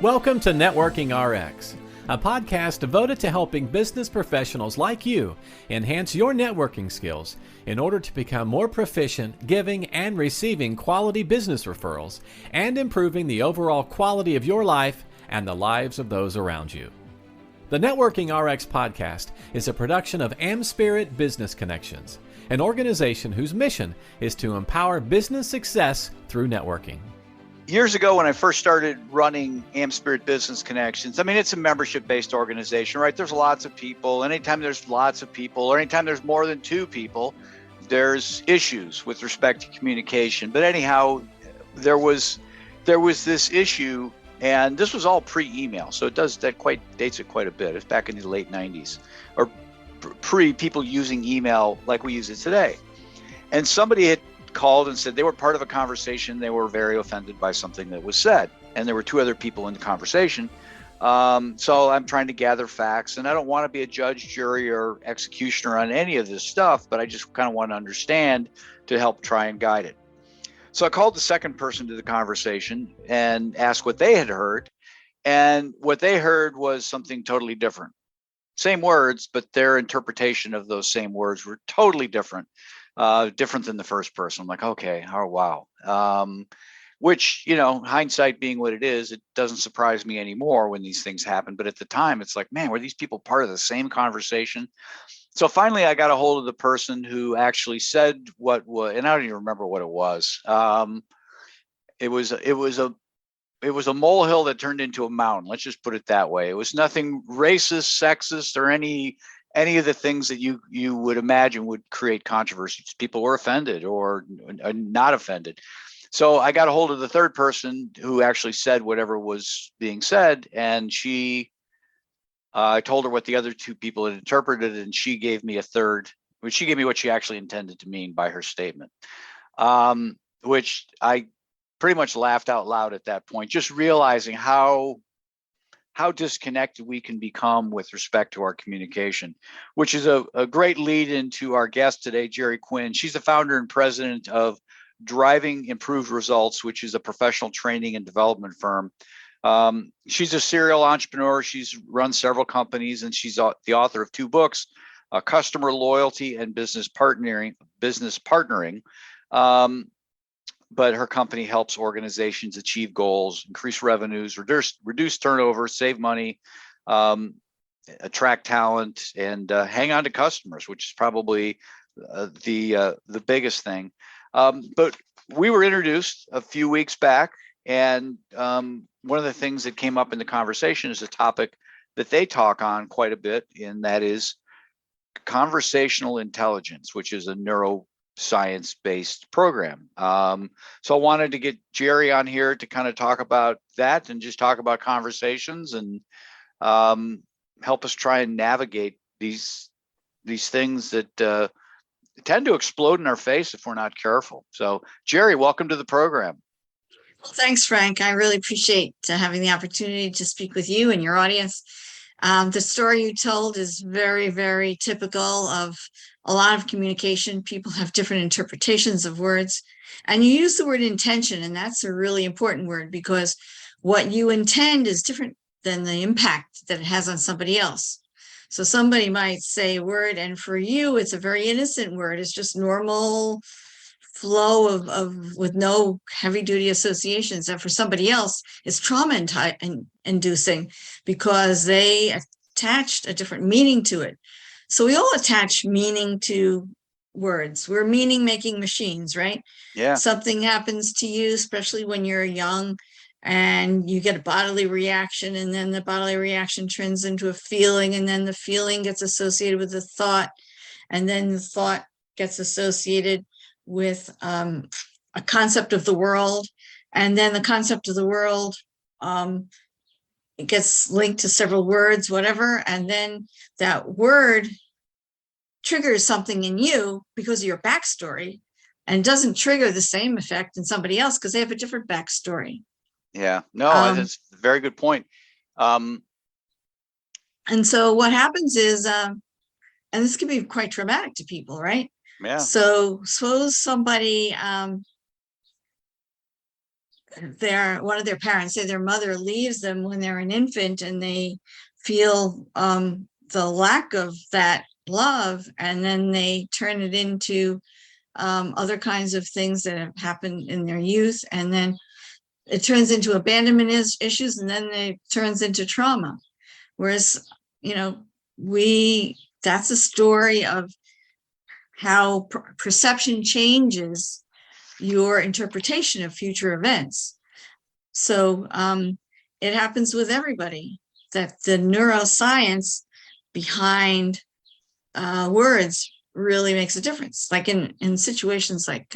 Welcome to Networking RX, a podcast devoted to helping business professionals like you enhance your networking skills in order to become more proficient giving and receiving quality business referrals and improving the overall quality of your life and the lives of those around you. The Networking RX podcast is a production of AmSpirit Business Connections, an organization whose mission is to empower business success through networking. Years ago, when I first started running AmSpirit Business Connections, I mean, it's a membership-based organization, right? There's lots of people. Anytime there's lots of people, or anytime there's more than two people, there's issues with respect to communication. But anyhow, there was this issue, and this was all pre-email, so dates it quite a bit. It's back in the late 90s, or pre-people using email like we use it today. And somebody had called and said they were part of a conversation. They were very offended by something that was said, and there were two other people in the conversation. So I'm trying to gather facts, and I don't want to be a judge, jury, or executioner on any of this stuff, but I just kind of want to understand to help try and guide it. So I called the second person to the conversation and asked what they had heard, and what they heard was something totally different. Same words, but their interpretation of those same words were totally different. Different than the first person. I'm like, okay, oh, wow. Which, hindsight being what it is, it doesn't surprise me anymore when these things happen. But at the time, it's like, man, were these people part of the same conversation? So finally, I got a hold of the person who actually said what was, and I don't even remember what it was. It was a molehill that turned into a mountain. Let's just put it that way. It was nothing racist, sexist, or any of the things that you would imagine would create controversies. People were offended or not offended. So I got a hold of the third person who actually said whatever was being said, and I told her what the other two people had interpreted, and she gave me what she actually intended to mean by her statement, which I pretty much laughed out loud at that point, just realizing how disconnected we can become with respect to our communication, which is a great lead into our guest today, Jerry Quinn. She's the founder and president of Driving Improved Results, which is a professional training and development firm. She's a serial entrepreneur. She's run several companies, and she's the author of two books, Customer Loyalty and Business Partnering. But her company helps organizations achieve goals, increase revenues, reduce turnover, save money, attract talent, and hang on to customers, which is probably the biggest thing. But we were introduced a few weeks back, and one of the things that came up in the conversation is a topic that they talk on quite a bit, and that is conversational intelligence, which is a neuroscience-based program. So I wanted to get Jerry on here to kind of talk about that and just talk about conversations and help us try and navigate these things that tend to explode in our face if we're not careful. So Jerry, welcome to the program. Well, thanks, Frank. I really appreciate having the opportunity to speak with you and your audience. The story you told is very, very typical of a lot of communication. People have different interpretations of words, and you use the word intention, and that's a really important word because what you intend is different than the impact that it has on somebody else. So somebody might say a word, and for you, it's a very innocent word. It's just normal flow of with no heavy duty associations. And for somebody else, it's trauma inducing because they attached a different meaning to it. So we all attach meaning to words. We're meaning making machines, right? Yeah. Something happens to you, especially when you're young, and you get a bodily reaction, and then the bodily reaction turns into a feeling, and then the feeling gets associated with the thought, and then the thought gets associated with a concept of the world, and then the concept of the world it gets linked to several words, whatever, and then that word triggers something in you because of your backstory, and doesn't trigger the same effect in somebody else because they have a different backstory. Yeah, no, that's a very good point. And so what happens is, and this can be quite traumatic to people, right? Yeah. So suppose somebody one of their parents, say their mother, leaves them when they're an infant, and they feel the lack of that love, and then they turn it into other kinds of things that have happened in their youth, and then it turns into abandonment issues, and then it turns into trauma. Whereas, that's a story of how perception changes your interpretation of future events. So it happens with everybody, that the neuroscience behind words really makes a difference. Like in situations like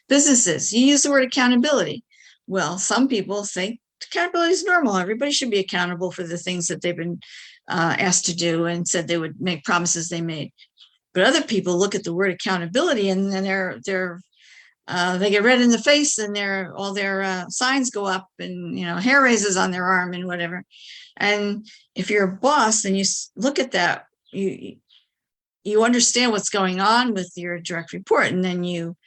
businesses, you use the word accountability. Well, some people think accountability is normal. Everybody should be accountable for the things that they've been asked to do and said they would make promises they made. But other people look at the word accountability, and then they get red in the face, and all their signs go up, and hair raises on their arm and whatever. And if you're a boss and you look at that, you understand what's going on with your direct report, and then you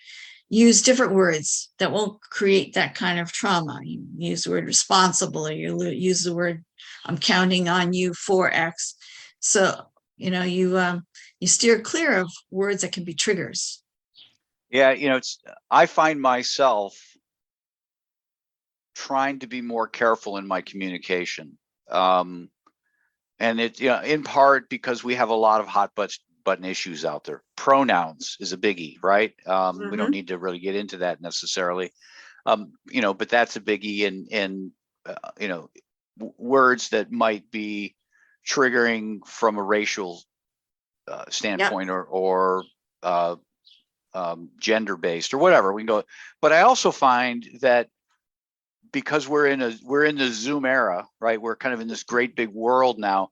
use different words that won't create that kind of trauma. You use the word responsible, or you use the word I'm counting on you for X. So you steer clear of words that can be triggers. Yeah, I find myself trying to be more careful in my communication. And it, in part because we have a lot of hot button issues out there. Pronouns is a biggie, right? We don't need to really get into that necessarily. But that's a biggie, and words that might be triggering from a racial standpoint, or gender based or whatever we can go. But I also find that because we're in the Zoom era, right? We're kind of in this great big world now.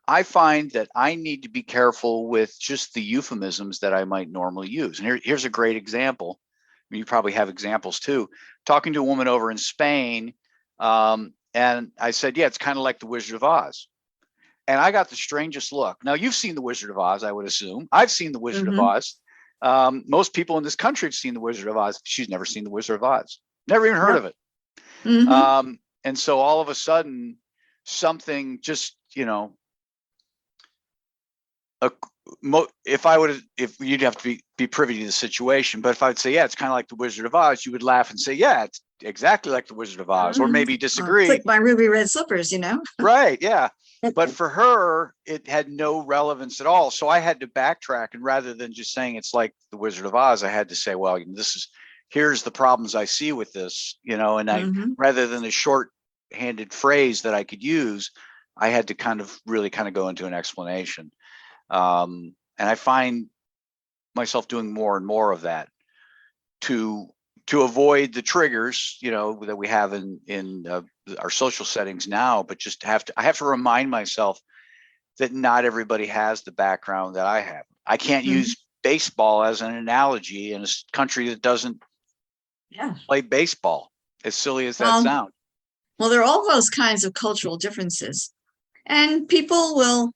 I find that I need to be careful with just the euphemisms that I might normally use. And here's a great example. I mean, you probably have examples too. Talking to a woman over in Spain, and I said, yeah, it's kind of like the Wizard of Oz. And I got the strangest look. Now, you've seen the Wizard of Oz, I would assume. I've seen the Wizard of Oz. Most people in this country have seen the Wizard of Oz. She's never seen the Wizard of Oz. Never even heard of it. And so all of a sudden, something just, if you'd have to be privy to the situation, but if I would say, yeah, it's kind of like the Wizard of Oz, you would laugh and say, yeah, it's exactly like the Wizard of Oz, or maybe disagree. Click my ruby red slippers, Right, yeah. But for her, it had no relevance at all. So I had to backtrack, and rather than just saying it's like the Wizard of Oz, I had to say, well, here's the problems I see with this, and I, rather than a short-handed phrase that I could use, I had to really go into an explanation. And I find myself doing more and more of that to avoid the triggers, that we have in our social settings now, but I have to remind myself that not everybody has the background that I have. I can't use baseball as an analogy in a country that doesn't play baseball, as silly as that sounds. Well, there are all those kinds of cultural differences, and people will,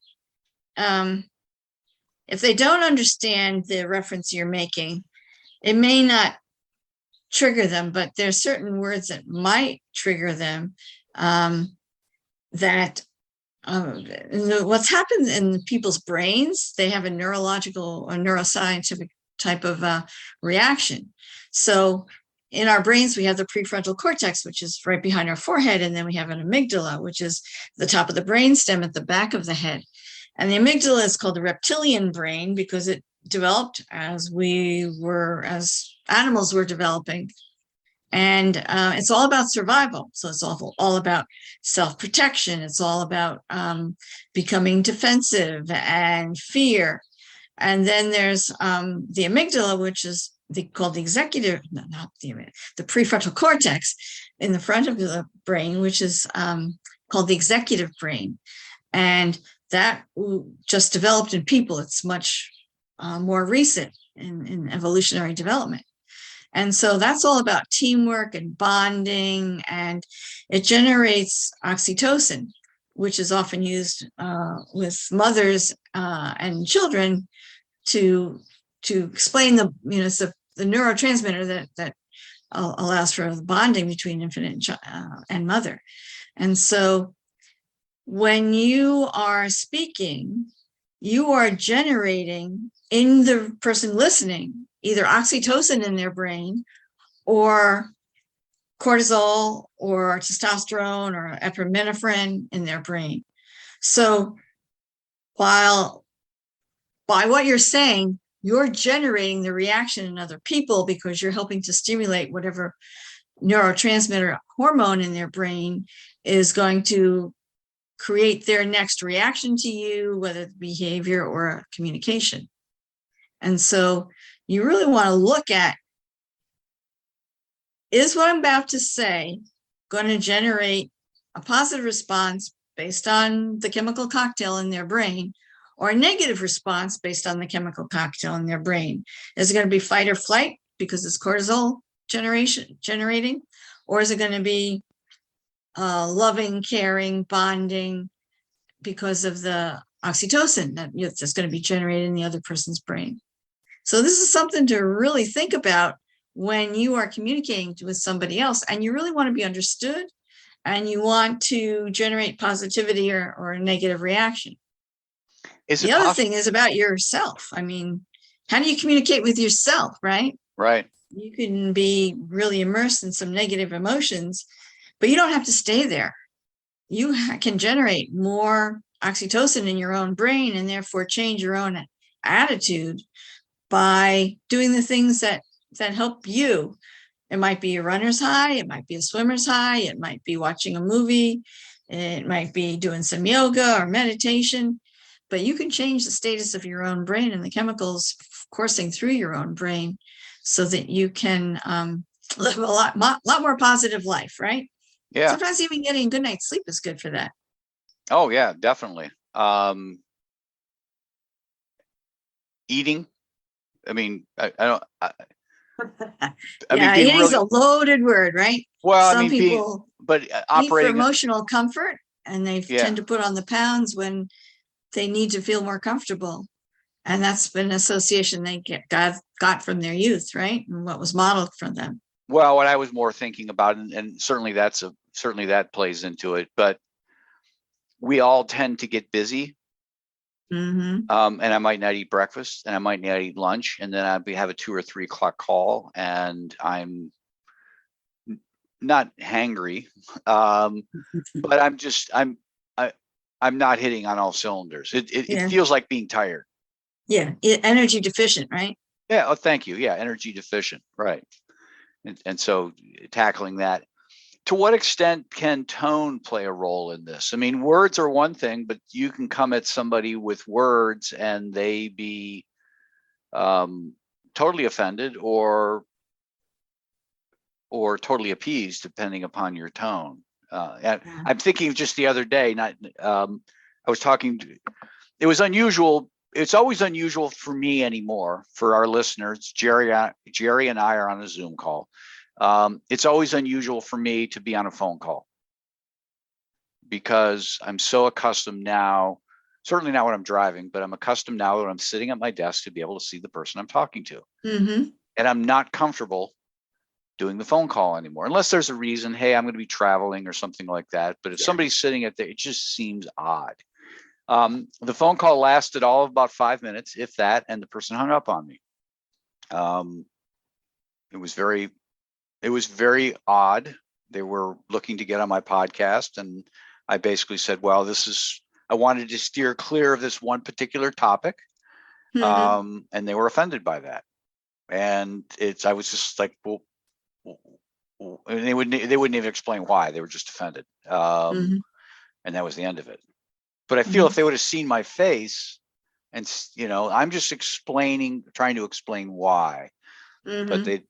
if they don't understand the reference you're making, it may not trigger them, but there's certain words that might trigger them. What's happened in people's brains, they have a neuroscientific type of reaction. So in our brains, we have the prefrontal cortex, which is right behind our forehead, and then we have an amygdala, which is the top of the brainstem at the back of the head. And the amygdala is called the reptilian brain because it developed as animals were developing. And it's all about survival. So it's all about self-protection. It's all about becoming defensive and fear. And then there's the amygdala, which is called the the prefrontal cortex in the front of the brain, which is called the executive brain. And that just developed in people. It's much more recent in evolutionary development. And so that's all about teamwork and bonding, and it generates oxytocin, which is often used with mothers and children to explain it's the neurotransmitter that allows for the bonding between infant and mother. And so when you are speaking, you are generating in the person listening either oxytocin in their brain or cortisol or testosterone or epinephrine in their brain. So while by what you're saying, you're generating the reaction in other people because you're helping to stimulate whatever neurotransmitter hormone in their brain is going to create their next reaction to you, whether it's behavior or communication. And so you really want to look at, is what I'm about to say going to generate a positive response based on the chemical cocktail in their brain, or a negative response based on the chemical cocktail in their brain? Is it going to be fight or flight because it's cortisol generating, or is it going to be loving, caring, bonding because of the oxytocin that's going to be generated in the other person's brain? So this is something to really think about when you are communicating with somebody else, and you really want to be understood, and you want to generate positivity or a negative reaction. The other thing is about yourself. I mean, how do you communicate with yourself, right? Right. You can be really immersed in some negative emotions, but you don't have to stay there. You can generate more oxytocin in your own brain and therefore change your own attitude by doing the things that help you. It might be a runner's high, it might be a swimmer's high, it might be watching a movie, it might be doing some yoga or meditation, but you can change the status of your own brain and the chemicals coursing through your own brain so that you can live a lot more positive life, right? Yeah. Sometimes even getting a good night's sleep is good for that. Oh yeah, definitely. Eating. I mean, I don't. Yeah, eating is a loaded word, right? Well, some people but eat for operating emotional comfort, and they tend to put on the pounds when they need to feel more comfortable, and that's been an association they got from their youth, right, and what was modeled from them. Well, what I was more thinking about, and certainly that plays into it, but we all tend to get busy. Mm-hmm. And I might not eat breakfast, and I might not eat lunch, and then I'd have a 2 or 3 o'clock call, and I'm not hangry, but I'm not hitting on all cylinders. It feels like being tired. Yeah, energy deficient, right? Yeah. Oh, thank you. Yeah, energy deficient, right? And so tackling that. To what extent can tone play a role in this? I mean, words are one thing, but you can come at somebody with words and they be totally offended or totally appeased, depending upon your tone. I'm thinking just the other day, I was talking to, it was unusual. It's always unusual for me anymore. For our listeners, Jerry and I are on a Zoom call. It's always unusual for me to be on a phone call because I'm so accustomed now, certainly not when I'm driving, but I'm accustomed now when I'm sitting at my desk to be able to see the person I'm talking to. Mm-hmm. And I'm not comfortable doing the phone call anymore, unless there's a reason, hey, I'm going to be traveling or something like that. But if somebody's sitting at there, it just seems odd. The phone call lasted all of about 5 minutes, if that, and the person hung up on me. It was very odd. They were looking to get on my podcast, and I basically said, well, I wanted to steer clear of this one particular topic. Mm-hmm. And they were offended by that. And I was just like, well, and they wouldn't even explain why. They were just offended. And that was the end of it. But I feel if they would have seen my face, and I'm just trying to explain why, but they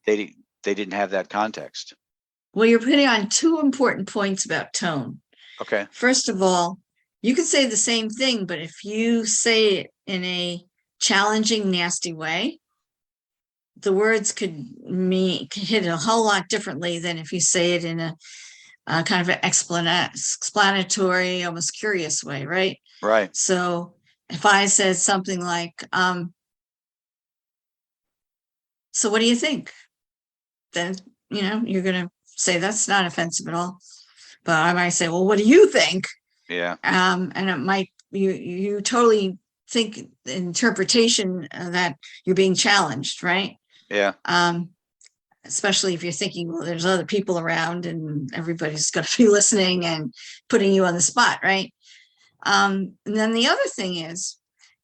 didn't have that context. Well, you're putting on 2 important points about tone. Okay. First of all, you can say the same thing, but if you say it in a challenging, nasty way, the words could hit a whole lot differently than if you say it in a kind of an explanatory, almost curious way, right? Right. So if I said something like, so what do you think? Then you're going to say that's not offensive at all. But I might say, well, what do you think? Yeah. And it might, you totally think the interpretation that you're being challenged, right? Yeah. Especially if you're thinking, well, there's other people around and everybody's going to be listening and putting you on the spot, right? And then the other thing is,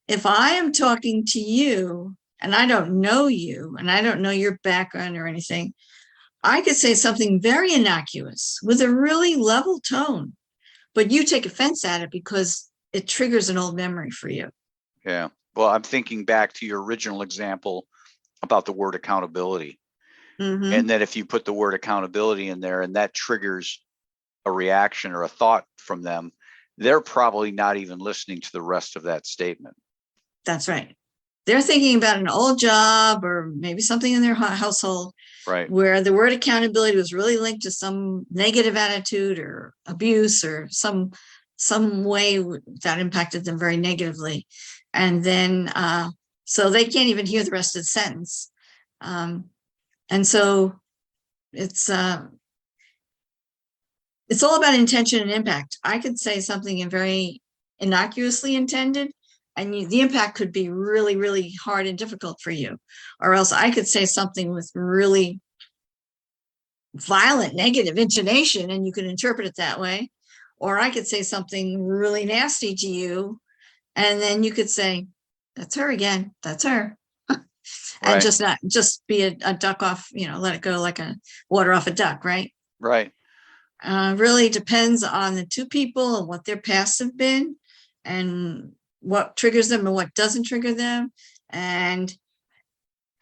if I am talking to you and I don't know you and I don't know your background or anything, I could say something very innocuous with a really level tone, but you take offense at it because it triggers an old memory for you. Yeah. Well, I'm thinking back to your original example about the word accountability. Mm-hmm. And that if you put the word accountability in there and that triggers a reaction or a thought from them, they're probably not even listening to the rest of that statement. That's right. They're thinking about an old job or maybe something in their household, right, where the word accountability was really linked to some negative attitude or abuse or some way that impacted them very negatively. And then, so they can't even hear the rest of the sentence. And so it's all about intention and impact. I could say something very innocuously intended, and the impact could be really, really hard and difficult for you. Or else I could say something with really violent, negative intonation, and you can interpret it that way. Or I could say something really nasty to you, and then you could say, that's her again, that's her. And just be a duck off, let it go like a water off a duck, right? Right. Really depends on the two people and what their pasts have been and what triggers them and what doesn't trigger them, and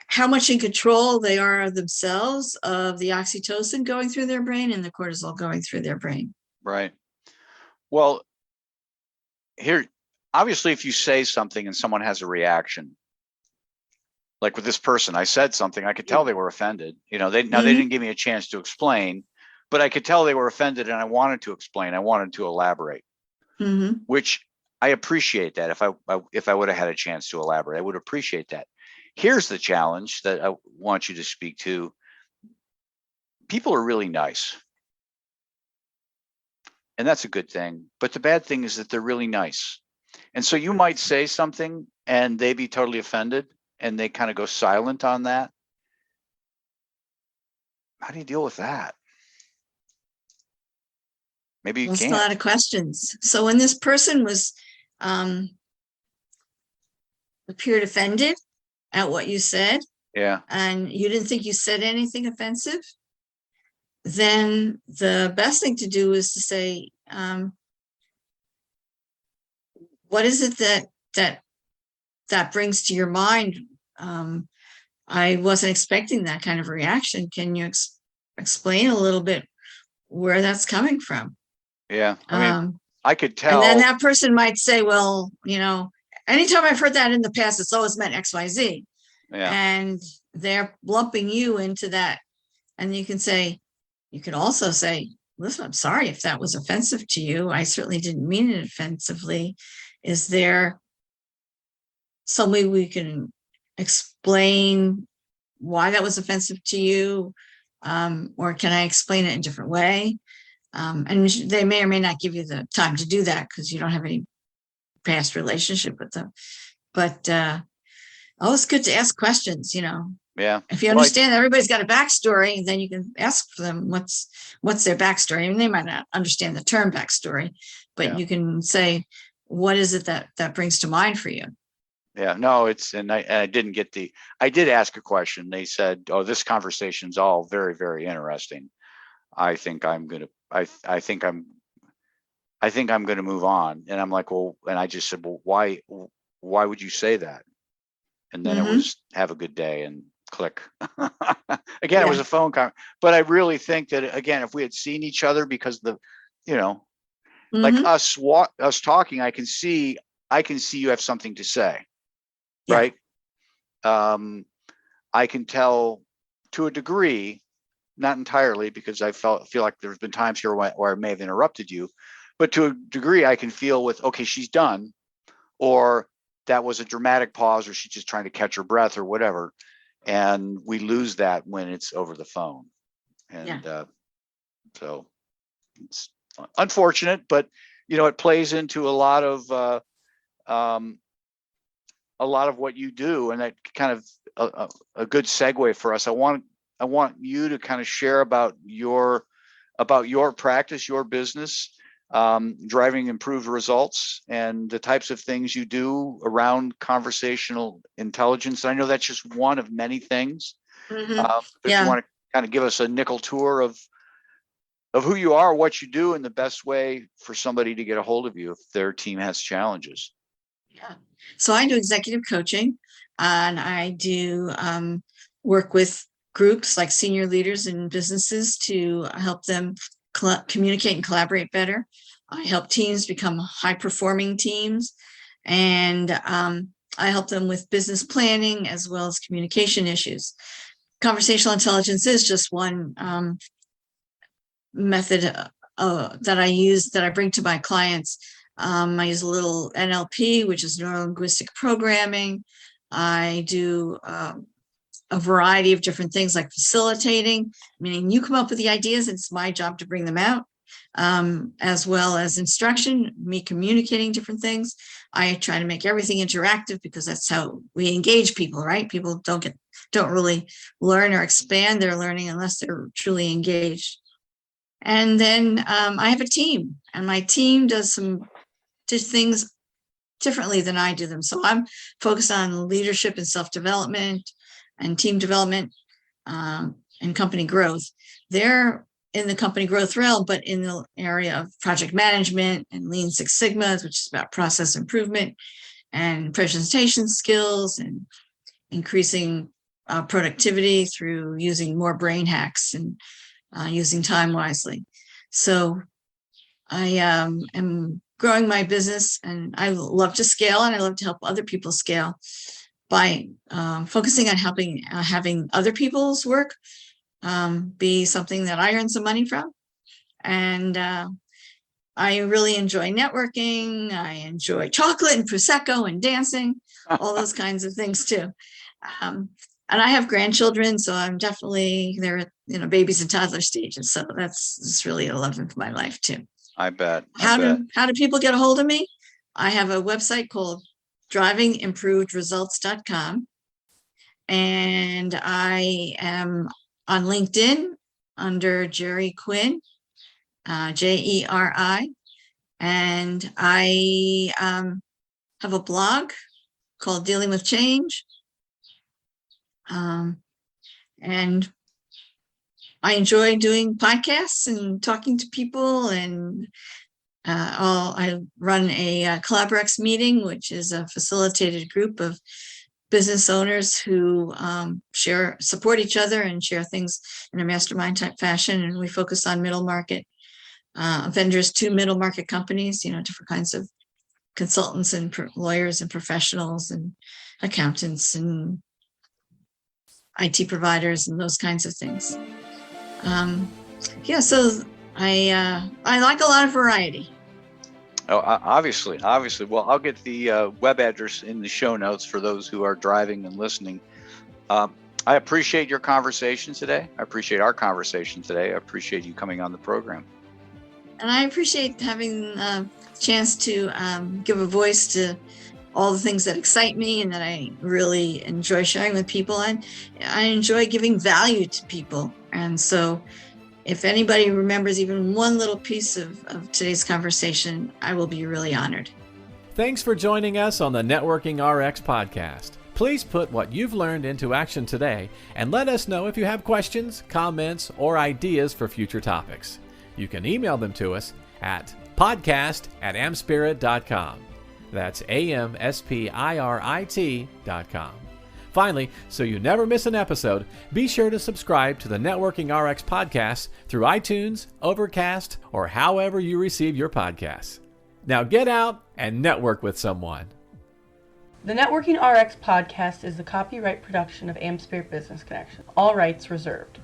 how much in control they are of themselves, of the oxytocin going through their brain and the cortisol going through their brain. Right. Well, here, obviously, if you say something and someone has a reaction, like with this person, I said something, I could tell they were offended. They didn't give me a chance to explain, but I could tell they were offended and I wanted to explain. I wanted to elaborate, which I appreciate that. If I would have had a chance to elaborate, I would appreciate that. Here's the challenge that I want you to speak to. People are really nice. And that's a good thing. But the bad thing is that they're really nice. And so you might say something and they be totally offended and they kind of go silent on that. How do you deal with that? Maybe you can't. That's a lot of questions. So when this person was appeared offended at what you said, yeah, and you didn't think you said anything offensive, then the best thing to do is to say, what is it that brings to your mind? I wasn't expecting that kind of reaction. Can you explain a little bit where that's coming from? Yeah, I mean, I could tell. And then that person might say, well, anytime I've heard that in the past, it's always meant XYZ. Yeah. And they're lumping you into that. And you can also say, listen, I'm sorry if that was offensive to you. I certainly didn't mean it offensively. Is there some way we can explain why that was offensive to you? Or can I explain it in a different way? And they may or may not give you the time to do that because you don't have any past relationship with them. But it's good to ask questions, Yeah. If you understand everybody's got a backstory, then you can ask them what's their backstory. And they might not understand the term backstory, but you can say, what is it that brings to mind for you? Yeah, no, I didn't get I did ask a question. They said, oh, this conversation's all very, very interesting. I think I'm going to move on. And I'm like, well, and I just said, well, why would you say that? And then it was have a good day and click. Again, it was a phone call, but I really think that, again, if we had seen each other, because like us talking, I can see you have something to say, right? I can tell to a degree, not entirely, because I feel like there's been times here where I may have interrupted you, but to a degree I can feel with, okay, she's done, or that was a dramatic pause, or she's just trying to catch her breath or whatever. And we lose that when it's over the phone. And so it's unfortunate, but it plays into a lot of what you do, and that kind of a good segue for us. I want you to kind of share about your practice, your business, driving improved results, and the types of things you do around conversational intelligence. I know that's just one of many things. If you want to kind of give us a nickel tour of who you are, what you do, and the best way for somebody to get a hold of you if their team has challenges. Yeah. So I do executive coaching, and I do work with groups like senior leaders in businesses to help them communicate and collaborate better. I help teams become high-performing teams, and I help them with business planning as well as communication issues. Conversational intelligence is just one method that I bring to my clients. I use a little NLP, which is neuro-linguistic programming. I do a variety of different things like facilitating, meaning you come up with the ideas, and it's my job to bring them out, as well as instruction, me communicating different things. I try to make everything interactive because that's how we engage people, right? People don't really learn or expand their learning unless they're truly engaged. And then I have a team, and my team does things differently than I do them. So I'm focused on leadership and self-development and team development and company growth. They're in the company growth realm, but in the area of project management and Lean Six Sigma, which is about process improvement and presentation skills and increasing productivity through using more brain hacks and using time wisely. So I am growing my business, and I love to scale, and I love to help other people scale by focusing on having other people's work be something that I earn some money from. And I really enjoy networking. I enjoy chocolate and Prosecco and dancing, all those kinds of things too. And I have grandchildren, so I'm definitely, they're at babies and toddler stages. So that's really a love of my life too. I bet. How do people get a hold of me? I have a website called drivingimprovedresults.com, and I am on LinkedIn under Jerry Quinn, Jeri, and I have a blog called Dealing with Change, and I enjoy doing podcasts and talking to people, and I run a CollaborX meeting, which is a facilitated group of business owners who support each other and share things in a mastermind type fashion. And we focus on middle market vendors to middle market companies, different kinds of consultants and lawyers and professionals and accountants and IT providers and those kinds of things. So I like a lot of variety. Oh, obviously. Well, I'll get the web address in the show notes for those who are driving and listening. I appreciate your conversation today. I appreciate our conversation today. I appreciate you coming on the program. And I appreciate having a chance to give a voice to all the things that excite me and that I really enjoy sharing with people. And I enjoy giving value to people. And so if anybody remembers even one little piece of today's conversation, I will be really honored. Thanks for joining us on the Networking RX podcast. Please put what you've learned into action today and let us know if you have questions, comments, or ideas for future topics. You can email them to us at podcast@amspirit.com. That's AmSpirit.com. Finally, so you never miss an episode, be sure to subscribe to the Networking RX podcast through iTunes, Overcast, or however you receive your podcasts. Now get out and network with someone. The Networking RX podcast is the copyright production of AmSpirit Business Connection. All rights reserved.